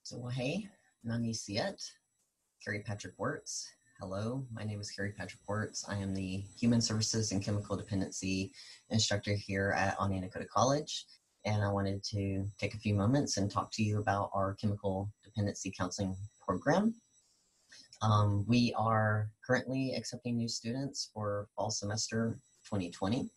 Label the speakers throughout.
Speaker 1: So, hey, Aaniiih, Carey Patrick Wertz. Hello, my name is Carey Patrick Wertz. I am the Human Services and Chemical Dependency instructor here at Nakoda College, and I wanted to take a few moments and talk to you about our chemical dependency counseling program. We are currently accepting new students for fall semester 2020,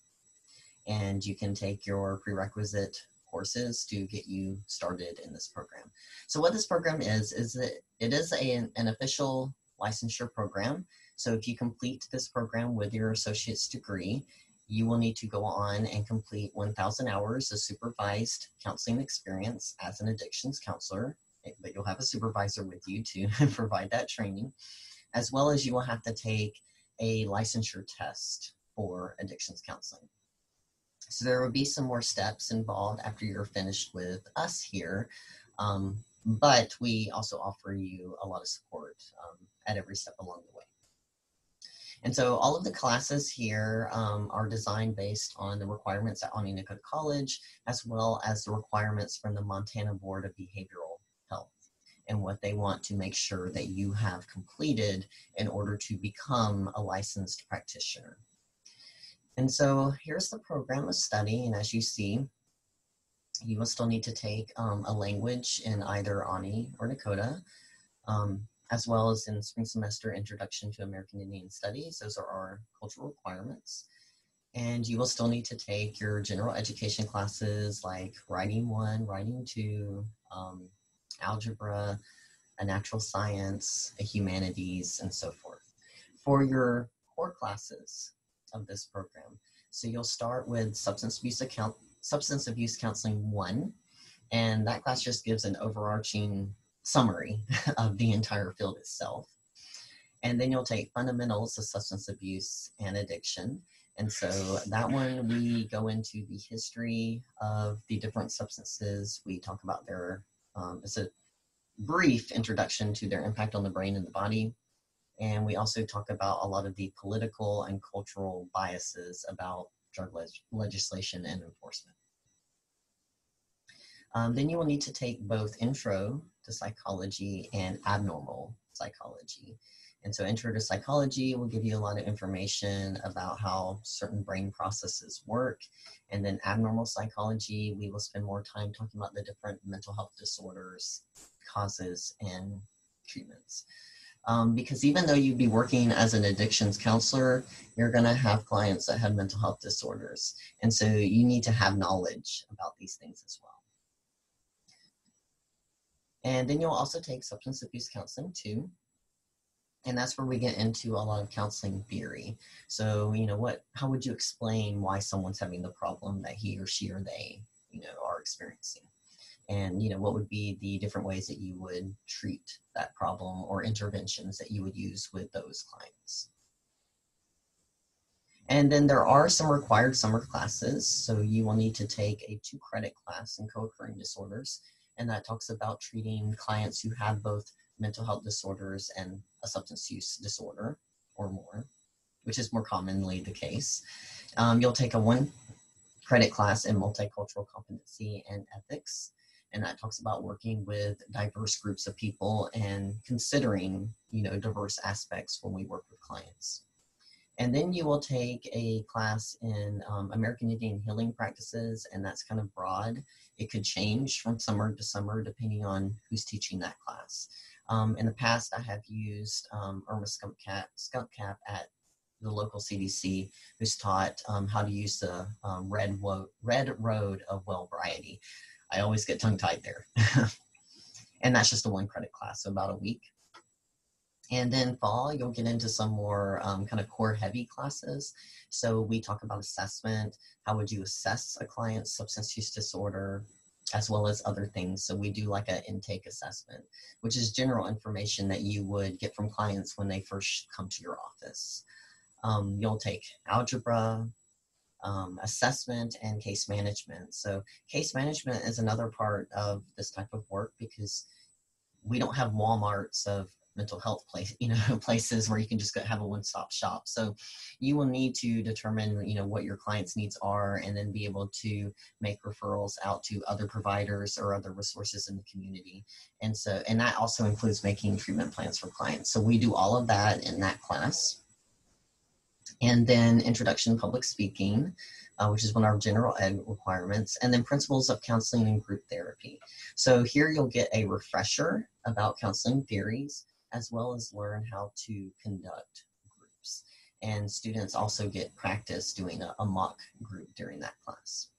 Speaker 1: and you can take your prerequisite courses to get you started in this program. So what this program is that it is an official licensure program. So if you complete this program with your associate's degree, you will need to go on and complete 1,000 hours of supervised counseling experience as an addictions counselor, but you'll have a supervisor with you to provide that training, as well as you will have to take a licensure test for addictions counseling. So there will be some more steps involved after you're finished with us here, but we also offer you a lot of support at every step along the way. And so all of the classes here are designed based on the requirements at Nakoda College, as well as the requirements from the Montana Board of Behavioral Health and what they want to make sure that you have completed in order to become a licensed practitioner. And so here's the program of study, and as you see, you will still need to take a language in either Aaniiih or Nakoda, as well as in spring semester Introduction to American Indian Studies. Those are our cultural requirements. And you will still need to take your general education classes like Writing 1, Writing 2, Algebra, a Natural Science, a Humanities, and so forth. For your core classes of this program. So you'll start with Substance Abuse Counseling 1, and that class just gives an overarching summary of the entire field itself. And then you'll take Fundamentals of Substance Abuse and Addiction. And so that one, we go into the history of the different substances. We talk about their, it's a brief introduction to their impact on the brain and the body. And we also talk about a lot of the political and cultural biases about drug legislation and enforcement. Then you will need to take both Intro to Psychology and Abnormal Psychology. And so Intro to Psychology will give you a lot of information about how certain brain processes work. And then Abnormal Psychology, we will spend more time talking about the different mental health disorders, causes, and treatments. Because even though you'd be working as an addictions counselor, you're going to have clients that have mental health disorders. And so you need to have knowledge about these things as well. And then you'll also take Substance Abuse Counseling 2. And that's where we get into a lot of counseling theory. So, how would you explain why someone's having the problem that he or she or they, are experiencing? And, what would be the different ways that you would treat that problem or interventions that you would use with those clients. And then there are some required summer classes. So you will need to take a 2-credit class in co-occurring disorders. And that talks about treating clients who have both mental health disorders and a substance use disorder or more, which is more commonly the case. You'll take a 1-credit class in multicultural competency and ethics. And that talks about working with diverse groups of people and considering, diverse aspects when we work with clients. And then you will take a class in American Indian healing practices, and that's kind of broad. It could change from summer to summer depending on who's teaching that class. In the past, I have used Irma Skunk Cap at the local CDC, who's taught how to use the red road of well variety. I always get tongue-tied there. And that's just a 1-credit class, so about a week. And then fall, you'll get into some more kind of core heavy classes. So we talk about assessment, how would you assess a client's substance use disorder, as well as other things. So we do like an intake assessment, which is general information that you would get from clients when they first come to your office. You'll take algebra, assessment, and case management. So case management is another part of this type of work because we don't have Walmarts of mental health places where you can just go have a one-stop shop. So you will need to determine, what your client's needs are, and then be able to make referrals out to other providers or other resources in the community. And that also includes making treatment plans for clients. So we do all of that in that class. And then Introduction to Public Speaking, which is one of our general ed requirements, and then Principles of Counseling and Group Therapy. So here you'll get a refresher about counseling theories, as well as learn how to conduct groups. And students also get practice doing a mock group during that class.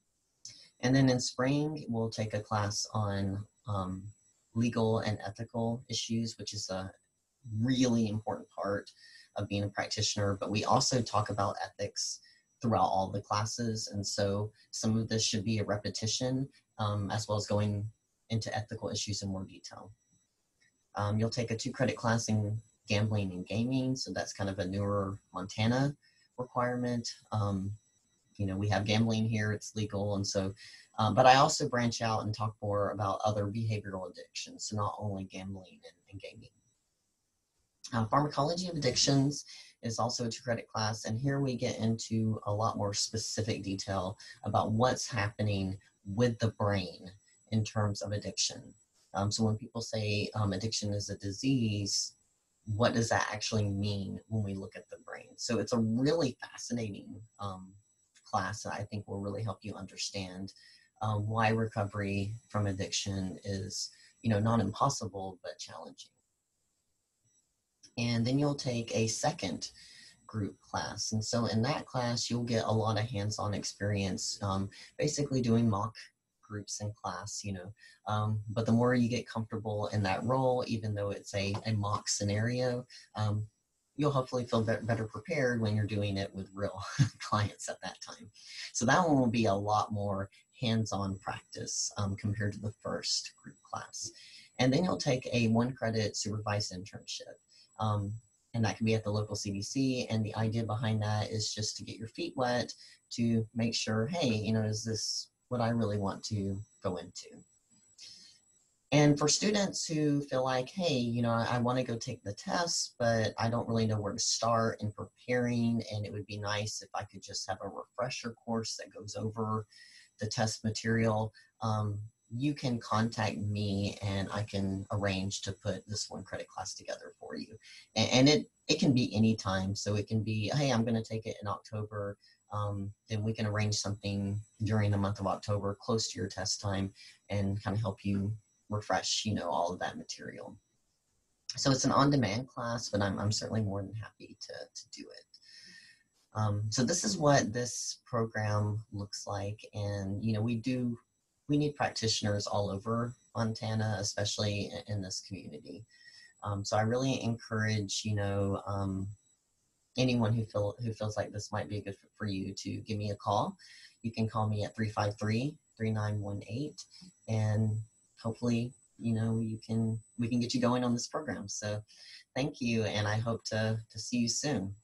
Speaker 1: And then in spring, we'll take a class on legal and ethical issues, which is a really important part of being a practitioner. But we also talk about ethics throughout all the classes. And so some of this should be a repetition, as well as going into ethical issues in more detail. You'll take a 2-credit class in gambling and gaming. So that's kind of a newer Montana requirement. We have gambling here, it's legal. And so, but I also branch out and talk more about other behavioral addictions. So not only gambling and gaming. Pharmacology of addictions is also a 2-credit class. And here we get into a lot more specific detail about what's happening with the brain in terms of addiction. So when people say addiction is a disease, what does that actually mean when we look at the brain? So it's a really fascinating class that I think will really help you understand why recovery from addiction is, not impossible, but challenging. And then you'll take a second group class. And so in that class, you'll get a lot of hands-on experience, basically doing mock groups in class, but the more you get comfortable in that role, even though it's a mock scenario, you'll hopefully feel better prepared when you're doing it with real clients at that time. So that one will be a lot more hands-on practice compared to the first group class. And then you'll take a 1-credit supervised internship. And that can be at the local CDC. And the idea behind that is just to get your feet wet to make sure, hey, is this what I really want to go into? And for students who feel like, hey, I want to go take the test, but I don't really know where to start in preparing, and it would be nice if I could just have a refresher course that goes over the test material, you can contact me and I can arrange to put this 1-credit class together for you. And it can be any time. So it can be, hey, I'm going to take it in October. Then we can arrange something during the month of October close to your test time and kind of help you refresh, all of that material. So it's an on-demand class, but I'm certainly more than happy to do it. So this is what this program looks like. And, we need practitioners all over Montana, especially in this community. So I really encourage, anyone who feels like this might be a good fit for you to give me a call. You can call me at 353-3918, and hopefully, we can get you going on this program. So thank you, and I hope to see you soon.